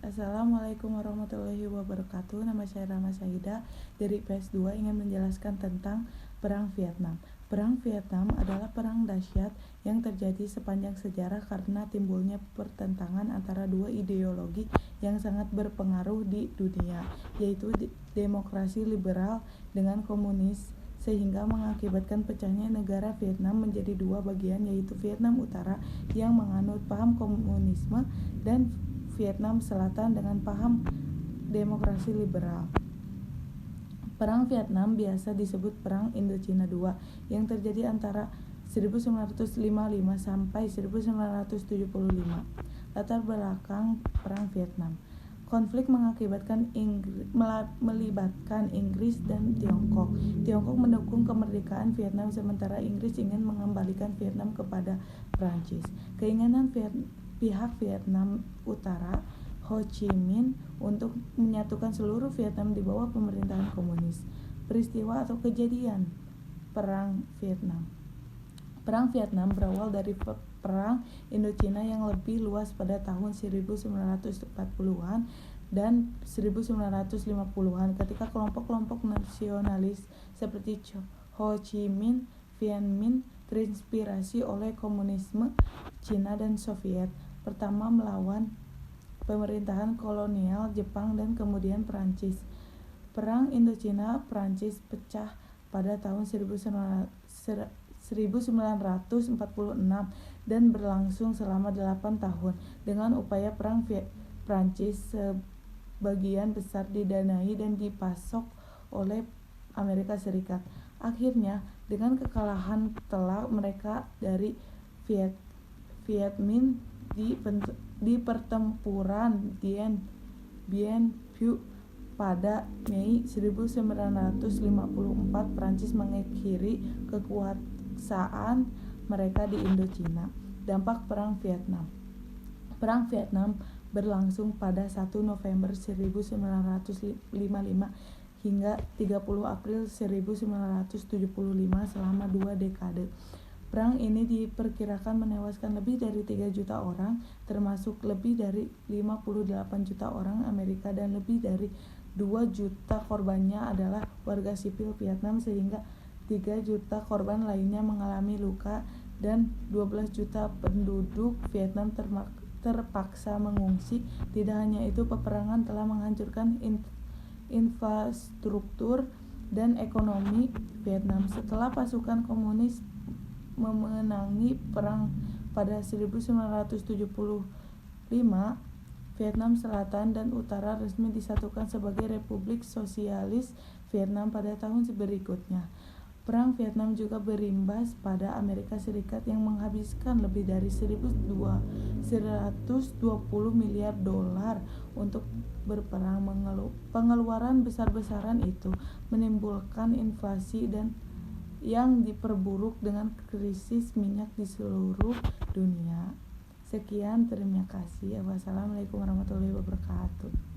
Assalamualaikum warahmatullahi wabarakatuh. Nama saya Rama Syahida dari PS2 ingin menjelaskan tentang Perang Vietnam. Perang Vietnam adalah perang dahsyat yang terjadi sepanjang sejarah karena timbulnya pertentangan antara dua ideologi yang sangat berpengaruh di dunia, yaitu demokrasi liberal dengan komunis, sehingga mengakibatkan pecahnya negara Vietnam menjadi dua bagian, yaitu Vietnam Utara yang menganut paham komunisme dan Vietnam Selatan dengan paham demokrasi liberal. Perang Vietnam biasa disebut Perang Indochina II yang terjadi antara 1955 sampai 1975. Latar belakang Perang Vietnam. Konflik melibatkan Inggris dan Tiongkok. Tiongkok mendukung kemerdekaan Vietnam sementara Inggris ingin mengembalikan Vietnam kepada Prancis. Keinginan pihak Vietnam Utara, Ho Chi Minh, untuk menyatukan seluruh Vietnam di bawah pemerintahan komunis. Peristiwa atau kejadian Perang Vietnam. Perang Vietnam berawal dari Perang Indochina yang lebih luas pada tahun 1940-an dan 1950-an ketika kelompok-kelompok nasionalis seperti Ho Chi Minh, Viet Minh terinspirasi oleh komunisme Cina dan Soviet, pertama melawan pemerintahan kolonial Jepang dan kemudian Prancis. Perang Indochina Prancis pecah pada tahun 1946 dan berlangsung selama 8 tahun. Dengan upaya perang Prancis sebagian besar didanai dan dipasok oleh Amerika Serikat. Akhirnya, dengan kekalahan telak mereka dari Viet Minh di pertempuran Dien Phu pada Mei 1954, Prancis mengakhiri kekuasaan mereka di Indochina. Dampak Perang Vietnam. Perang Vietnam berlangsung pada 1 November 1955 hingga 30 April 1975 selama 2 dekade. Perang ini diperkirakan menewaskan lebih dari 3 juta orang, termasuk lebih dari 58 juta orang Amerika, dan lebih dari 2 juta korbannya adalah warga sipil Vietnam, sehingga 3 juta korban lainnya mengalami luka dan 12 juta penduduk Vietnam terpaksa mengungsi. Tidak hanya itu, peperangan telah menghancurkan infrastruktur dan ekonomi Vietnam. Setelah pasukan komunis memenangi perang pada 1975, Vietnam Selatan dan Utara resmi disatukan sebagai Republik Sosialis Vietnam pada tahun berikutnya. Perang Vietnam juga berimbas pada Amerika Serikat yang menghabiskan lebih dari 120 miliar dolar untuk berperang. Pengeluaran besar-besaran itu menimbulkan inflasi dan yang diperburuk dengan krisis minyak di seluruh dunia. Sekian, terima kasih. Wassalamualaikum warahmatullahi wabarakatuh.